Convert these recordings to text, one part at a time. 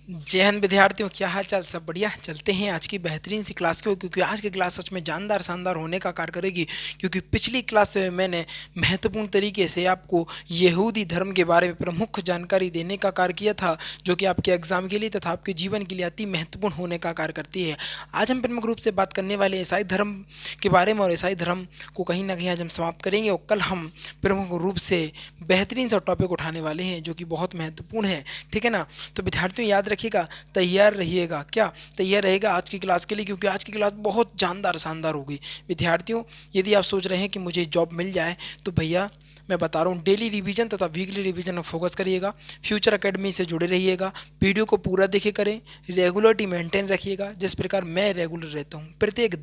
जय हिंद विद्यार्थियों, क्या हाल चाल? सब बढ़िया। चलते हैं आज की बेहतरीन सी क्लास की ओर, क्योंकि आज की क्लास सच में जानदार शानदार होने का कार्य करेगी। क्योंकि पिछली क्लास में मैंने महत्वपूर्ण तरीके से आपको यहूदी धर्म के बारे में प्रमुख जानकारी देने का कार्य किया था, जो कि आपके एग्जाम के लिए तथा आपके जीवन के लिए अति महत्वपूर्ण होने का कार्य करती है। आज हम प्रमुख रूप से बात करने वाले ईसाई धर्म के बारे में, और ईसाई धर्म को कहीं ना कहीं आज हम समाप्त करेंगे। और कल हम प्रमुख रूप से बेहतरीन सा टॉपिक उठाने वाले हैं, जो कि बहुत महत्वपूर्ण है। ठीक है ना? तो विद्यार्थियों याद रखिएगा, तैयार रहिएगा। क्या तैयार रहेगा आज की क्लास के लिए? क्योंकि आज की क्लास बहुत जानदार शानदार होगी। विद्यार्थियों, यदि आप सोच रहे हैं कि मुझे जॉब मिल जाए, तो भैया मैं बता रहा हूँ, डेली रिवीजन तथा वीकली रिवीजन में फोकस करिएगा। फ्यूचर एकेडमी से जुड़े रहिएगा। वीडियो को पूरा देखे करें। रेगुलरिटी मेंटेन रखिएगा, जिस प्रकार मैं रेगुलर रहता हूँ। प्रत्येक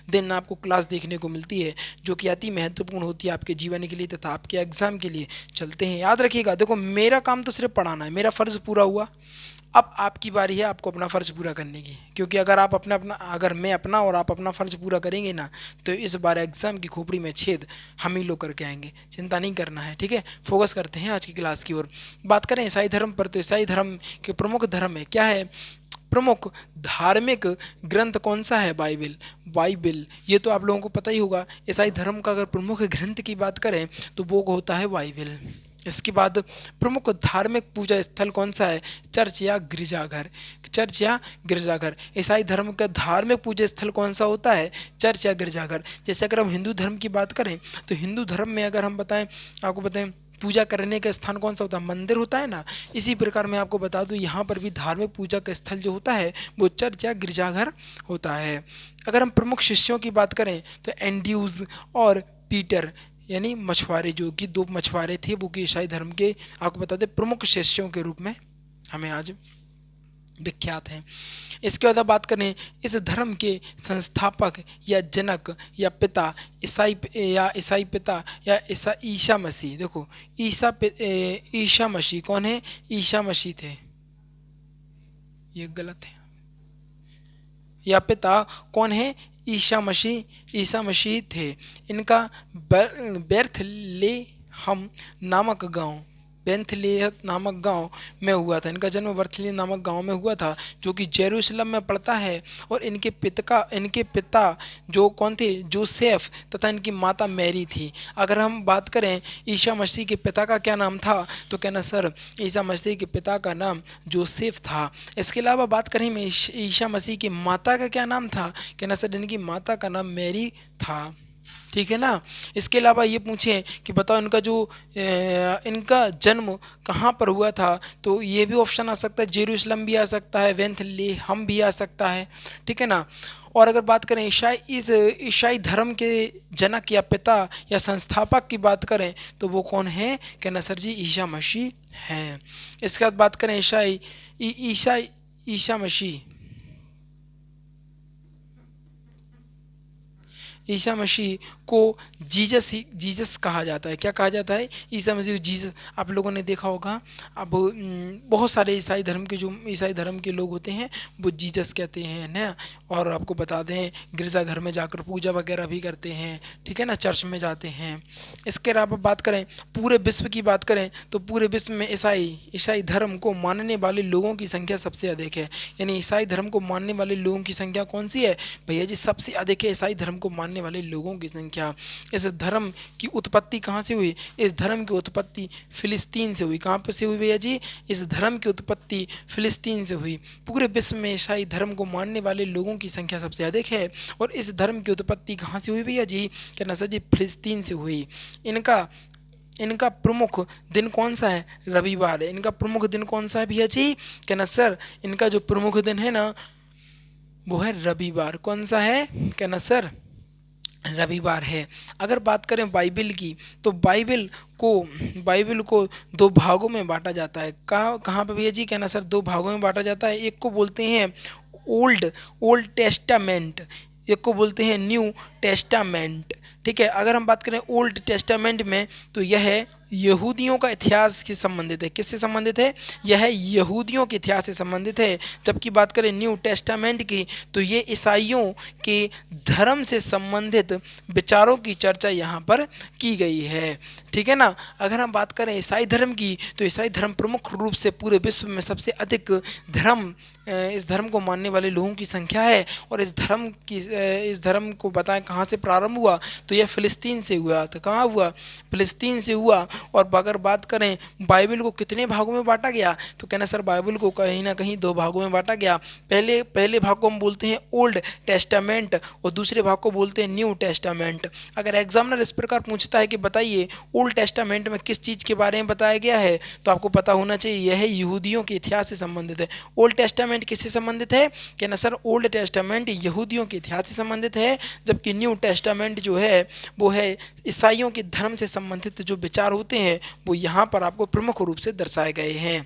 दिन आपको क्लास देखने को मिलती है, जो कि अति महत्वपूर्ण होती है आपके जीवन के लिए तथा आपके एग्जाम के लिए। चलते हैं, याद रखिएगा। देखो, मेरा काम तो सिर्फ पढ़ाना है, मेरा फ़र्ज़ पूरा हुआ। अब आपकी बारी है आपको अपना फ़र्ज़ पूरा करने की। क्योंकि अगर आप अगर मैं अपना और आप अपना फ़र्ज़ पूरा करेंगे ना, तो इस बार एग्ज़ाम की खोपड़ी में छेद हम ही लोग करके आएंगे। चिंता नहीं करना है, ठीक है? फोकस करते हैं आज की क्लास की ओर। बात करें ईसाई धर्म पर, तो ईसाई धर्म के प्रमुख धर्म है क्या है? प्रमुख धार्मिक ग्रंथ कौन सा है? बाइबिल। ये तो आप लोगों को पता ही होगा। ईसाई धर्म का अगर प्रमुख ग्रंथ की बात करें, तो वो होता है बाइबिल। इसके बाद प्रमुख धार्मिक पूजा स्थल कौन सा है? चर्च या गिरजाघर। ईसाई धर्म का धार्मिक पूजा स्थल कौन सा होता है? चर्च या गिरजाघर। जैसे अगर हम हिंदू धर्म की बात करें, तो हिंदू धर्म में अगर हम बताएं, आपको बताएं, पूजा करने का स्थान कौन सा होता है? मंदिर होता है ना। इसी प्रकार मैं आपको बता दूं, यहाँ पर भी धार्मिक पूजा का स्थल जो होता है, वो चर्च या गिरजाघर होता है। अगर हम प्रमुख शिष्यों की बात करें, तो एंड्रयूज और पीटर, यानी मछुआरे, जो कि दो मछुआरे थे, वो कि ईसाई धर्म के, आपको बता दें, प्रमुख शिष्यों के रूप में हमें आज विख्यात हैं। इसके बाद अब बात करें इस धर्म के संस्थापक या जनक या पिता, ईसाई पिता या ईसा मसीह। देखो, ईसा मसीह कौन है? ईसा मसीह थे, ये गलत है। या पिता कौन है? ईसा मसीह थे। इनका बेर्थलेहम नामक गांव बेंथलेहत नामक गांव में हुआ था। इनका जन्म बर्थलेहम नामक गांव में हुआ था, जो कि जेरूशलम में पड़ता है। और इनके पिता जो कौन थे? जोसेफ, तथा इनकी माता मैरी थी। अगर हम बात करें ईसा मसीह के पिता का क्या नाम था, तो कहना सर, ईसा मसीह के पिता का नाम जोसेफ था। इसके अलावा बात करें मैं ईसा मसीह की माता का क्या नाम था, कहना सर, इनकी माता का नाम मैरी था। ठीक है ना? इसके अलावा ये पूछें कि बताओ इनका जन्म कहाँ पर हुआ था, तो ये भी ऑप्शन आ सकता है, जेरूशलम भी आ सकता है, बेथलेहम भी आ सकता है। ठीक है ना? और अगर बात करें ईसाई धर्म के जनक या पिता या संस्थापक की बात करें, तो वो कौन है? कहना सर जी, ईसा मसीह हैं। इसके बाद बात करें ईसा मसीह को जीसस कहा जाता है। क्या कहा जाता है? ईसा मसीह को जीसस। आप लोगों ने देखा होगा, अब बहुत सारे ईसाई धर्म के लोग होते हैं, वो जीसस कहते हैं ना। और आपको बता दें, गिरजाघर में जाकर पूजा वगैरह भी करते हैं। ठीक है ना? चर्च में जाते हैं। इसके अलावा बात करें, पूरे विश्व की बात करें, तो पूरे विश्व में ईसाई धर्म को मानने वाले लोगों की संख्या सबसे अधिक है। यानी ईसाई धर्म को मानने वाले लोगों की संख्या कौन सी है भैया जी? सबसे अधिक है ईसाई धर्म को मानने वाले लोगों की संख्या। इस धर्म की उत्पत्ति कहाँ से हुई? इस धर्म की उत्पत्ति फिलिस्तीन से हुई। कहाँ पर से हुई भैया जी? इस धर्म की उत्पत्ति फिलिस्तीन से हुई। पूरे विश्व में ईसाई धर्म को मानने वाले लोगों की संख्या सबसे अधिक है। और इस धर्म की उत्पत्ति कहाँ से हुई भैया जी? कहना सर जी, फिलिस्तीन से हुई। इनका प्रमुख दिन कौन सा है? रविवार है। इनका प्रमुख दिन कौन सा है भैया जी? कहना सर, इनका जो प्रमुख दिन है ना, वो है रविवार। कौन सा है? कहना सर, रविवार है। अगर बात करें बाइबिल की, तो बाइबिल को दो भागों में बांटा जाता है। कहाँ पे भैया जी? कहना सर, दो भागों में बांटा जाता है। एक को बोलते हैं ओल्ड टेस्टामेंट, एक को बोलते हैं न्यू टेस्टामेंट। ठीक है? अगर हम बात करें ओल्ड टेस्टामेंट में, तो यह यहूदियों का इतिहास से संबंधित है। किससे संबंधित है? यह यहूदियों के इतिहास से संबंधित है। जबकि बात करें न्यू टेस्टामेंट की, तो ये ईसाइयों के धर्म से संबंधित विचारों की चर्चा यहाँ पर की गई है। ठीक है ना। अगर हम बात करें ईसाई धर्म की, तो ईसाई धर्म प्रमुख रूप से पूरे विश्व में सबसे अधिक धर्म इस धर्म को मानने वाले लोगों की संख्या है। और इस धर्म को बताएं कहाँ से प्रारंभ हुआ, तो यह फिलिस्तीन से हुआ। तो कहाँ हुआ, फिलिस्तीन से हुआ। और अगर बात करें बाइबल को कितने भागों में बांटा गया, तो कहना सर बाइबल को कहीं ना कहीं दो भागों में बांटा गया। पहले पहले भाग को हम बोलते हैं ओल्ड टेस्टामेंट और दूसरे भाग को बोलते हैं न्यू टेस्टामेंट। अगर एग्जामिनर इस प्रकार पूछता है कि बताइए ओल्ड टेस्टामेंट में किस चीज़ के बारे में बताया गया है, तो आपको पता होना चाहिए यह यहूदियों के इतिहास से संबंधित है। ओल्ड टेस्टामेंट किससे संबंधित है, कहना सर ओल्ड टेस्टामेंट यहूदियों के इतिहास से संबंधित है, जबकि न्यू टेस्टामेंट जो है वो है ईसाइयों के धर्म से संबंधित जो विचार होते हैं वो यहाँ पर आपको प्रमुख रूप से दर्शाए गए हैं।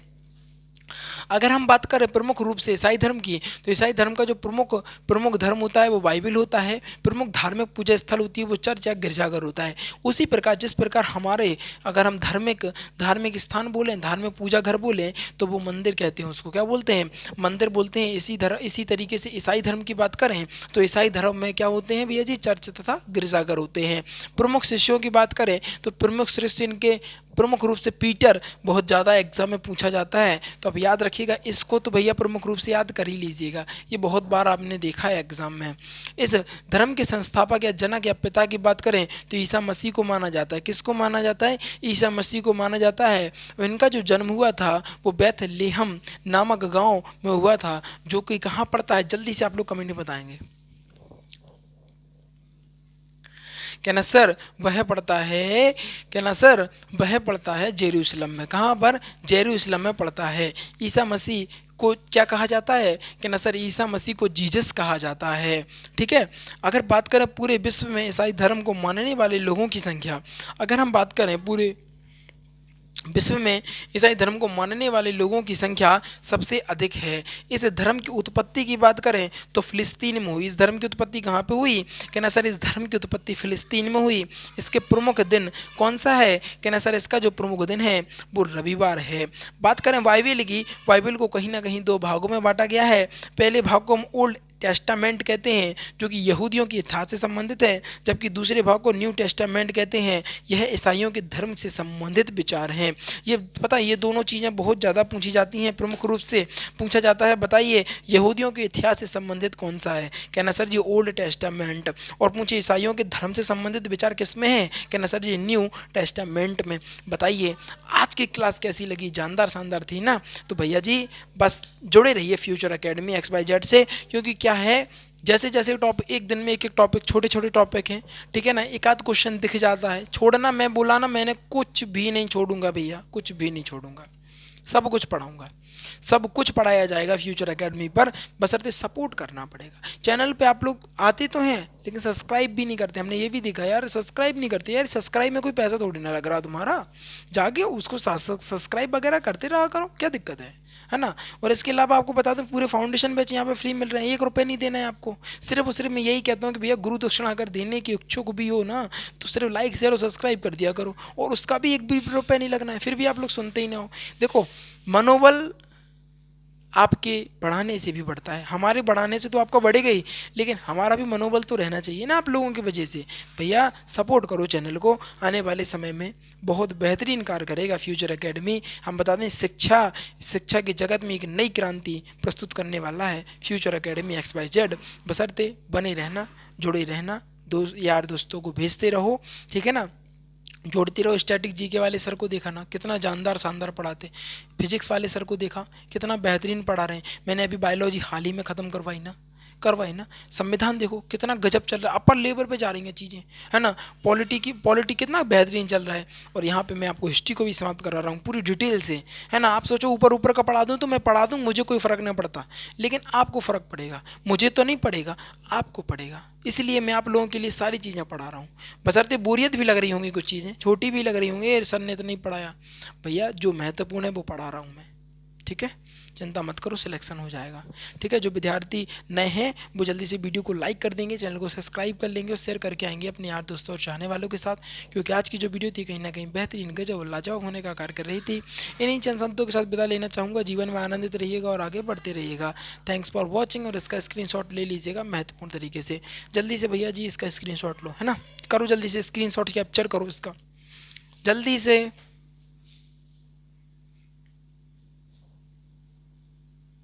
अगर हम बात करें प्रमुख रूप से ईसाई धर्म की, तो ईसाई धर्म का जो प्रमुख प्रमुख धर्म होता है वो बाइबल होता है। प्रमुख धार्मिक पूजा स्थल होती है वो चर्च या गिरजाघर होता है। उसी प्रकार जिस प्रकार हमारे अगर हम धार्मिक धार्मिक स्थान बोलें, धार्मिक पूजा घर बोलें, तो वो मंदिर कहते हैं, उसको क्या बोलते हैं, मंदिर बोलते हैं। इसी तरीके से ईसाई धर्म की बात करें तो ईसाई धर्म में क्या होते हैं भैया जी, चर्च तथा गिरजाघर होते हैं। प्रमुख शिष्यों की बात करें तो प्रमुख शिष्य इनके प्रमुख रूप से पीटर बहुत ज़्यादा एग्जाम में पूछा जाता है, तो आप याद रखिएगा इसको, तो भैया प्रमुख रूप से याद कर ही लीजिएगा, ये बहुत बार आपने देखा है एग्जाम में। इस धर्म के संस्थापक या जनक या पिता की बात करें तो ईसा मसीह को माना जाता है। किसको माना जाता है, ईसा मसीह को माना जाता है। इनका जो जन्म हुआ था वो बैथलेहम नामक गाँव में हुआ था, जो कि कहाँ पड़ता है, जल्दी से आप लोग कमेंट में बताएंगे। कहना सर वह पड़ता है, कहना सर वह पड़ता है जेरूशलम में। कहाँ पर, जेरूशलम में पड़ता है। ईसा मसीह को क्या कहा जाता है, कहना सर ईसा मसीह को जीसस कहा जाता है। ठीक है। अगर बात करें पूरे विश्व में ईसाई धर्म को मानने वाले लोगों की संख्या, अगर हम बात करें पूरे विश्व में ईसाई धर्म को मानने वाले लोगों की संख्या सबसे अधिक है। इस धर्म की उत्पत्ति की बात करें तो फिलिस्तीन में हुई। इस धर्म की उत्पत्ति कहाँ पे हुई, कहना सर इस धर्म की उत्पत्ति फिलिस्तीन में हुई। इसके प्रमुख दिन कौन सा है, कहना सर इसका जो प्रमुख दिन है वो रविवार है। बात करें बाइबल की, बाइबल को कहीं ना कहीं दो भागों में बांटा गया है। पहले भाग को हम ओल्ड टेस्टामेंट कहते हैं जो कि यहूदियों के इतिहास से संबंधित है, जबकि दूसरे भाग को न्यू टेस्टामेंट कहते हैं। यह ईसाइयों के धर्म से संबंधित विचार हैं। ये पता, ये दोनों चीज़ें बहुत ज़्यादा पूछी जाती हैं, प्रमुख रूप से पूछा जाता है बताइए यहूदियों के इतिहास से संबंधित कौन सा है, कहना सर जी ओल्ड टेस्टामेंट। और पूछे ईसाइयों के धर्म से संबंधित विचार किस में है, कहना सर जी न्यू टेस्टामेंट में। बताइए आज की क्लास कैसी लगी, जानदार शानदार थी ना। तो भैया जी बस जुड़े रहिए फ्यूचर एकेडमी XYZ से, क्योंकि क्या है जैसे जैसे टॉपिक, एक दिन में एक एक टॉपिक, छोटे छोटे टॉपिक हैं, ठीक है ना। एक आध क्वेश्चन दिख जाता है, छोड़ना, मैं बोला ना, मैंने कुछ भी नहीं छोड़ूंगा भैया, कुछ भी नहीं छोड़ूंगा, सब कुछ पढ़ाऊंगा, सब कुछ पढ़ाया जाएगा फ्यूचर एकेडमी पर, बशर्ते सपोर्ट करना पड़ेगा। चैनल पे आप लोग आते तो हैं लेकिन सब्सक्राइब भी नहीं करते, हमने ये भी देखा यार, सब्सक्राइब नहीं करते यार। सब्सक्राइब में कोई पैसा थोड़ी ना लग रहा तुम्हारा, जाके उसको सब्सक्राइब वगैरह करते रहा करो, क्या दिक्कत है ना। और इसके अलावा आपको बता दूं पूरे फाउंडेशन बैच यहाँ पे फ्री मिल रहे हैं, 1 रुपये नहीं देना है आपको। सिर्फ और सिर्फ मैं यही कहता हूँ कि भैया गुरु दक्षिणा अगर देने की इच्छुक भी हो ना, तो सिर्फ लाइक शेयर और सब्सक्राइब कर दिया करो, और उसका भी 1 भी रुपये नहीं लगना है। फिर भी आप लोग सुनते ही ना हो। देखो मनोबल आपके बढ़ाने से भी बढ़ता है, हमारे बढ़ाने से तो आपका बढ़ेगा ही, लेकिन हमारा भी मनोबल तो रहना चाहिए ना आप लोगों की वजह से। भैया सपोर्ट करो चैनल को, आने वाले समय में बहुत बेहतरीन कार्य करेगा फ्यूचर एकेडमी। हम बता दें शिक्षा के जगत में एक नई क्रांति प्रस्तुत करने वाला है फ्यूचर एकेडमी XYZ। बशर्ते बने रहना, जुड़े रहना, यार दोस्तों को भेजते रहो, ठीक है ना, जोड़ती रहो। स्टैटिक जीके वाले सर को देखा ना, कितना जानदार शानदार पढ़ाते। फिजिक्स वाले सर को देखा कितना बेहतरीन पढ़ा रहे हैं। मैंने अभी बायोलॉजी हाल ही में ख़त्म करवाई ना। संविधान देखो कितना गजब चल रहा है, अपर लेवल पे जा रही हैं चीज़ें, है ना। पॉलिटी कितना बेहतरीन चल रहा है। और यहाँ पे मैं आपको हिस्ट्री को भी समाप्त करा रहा हूँ पूरी डिटेल से, है ना। आप सोचो ऊपर ऊपर का पढ़ा दूँ तो मैं पढ़ा दूँ, मुझे कोई फ़र्क नहीं पड़ता, लेकिन आपको फ़र्क पड़ेगा, मुझे तो नहीं पड़ेगा, आपको पड़ेगा। इसलिए मैं आप लोगों के लिए सारी चीज़ें पढ़ा रहा हूँ। बशर्ते बोरियत भी लग रही होंगी, कुछ चीज़ें छोटी भी लग रही होंगी, सर ने तो नहीं पढ़ाया, भैया जो महत्वपूर्ण है वो पढ़ा रहा हूँ मैं, ठीक है। चिंता मत करो, सिलेक्शन हो जाएगा, ठीक है। जो विद्यार्थी नए हैं वो जल्दी से वीडियो को लाइक कर देंगे, चैनल को सब्सक्राइब कर लेंगे और शेयर करके आएंगे अपने यार दोस्तों और चाहने वालों के साथ, क्योंकि आज की जो वीडियो थी कहीं ना कहीं बेहतरीन गजब और लाजवाब होने का कार्य कर रही थी। इन्हीं चंद संतों के साथ विदा लेना चाहूँगा। जीवन में आनंदित रहिएगा और आगे बढ़ते रहिएगा। Thanks for watching. और इसका स्क्रीनशॉट ले लीजिएगा महत्वपूर्ण तरीके से, जल्दी से भैया जी इसका स्क्रीनशॉट लो, है ना, करो जल्दी से स्क्रीनशॉट कैप्चर करो इसका। जल्दी से।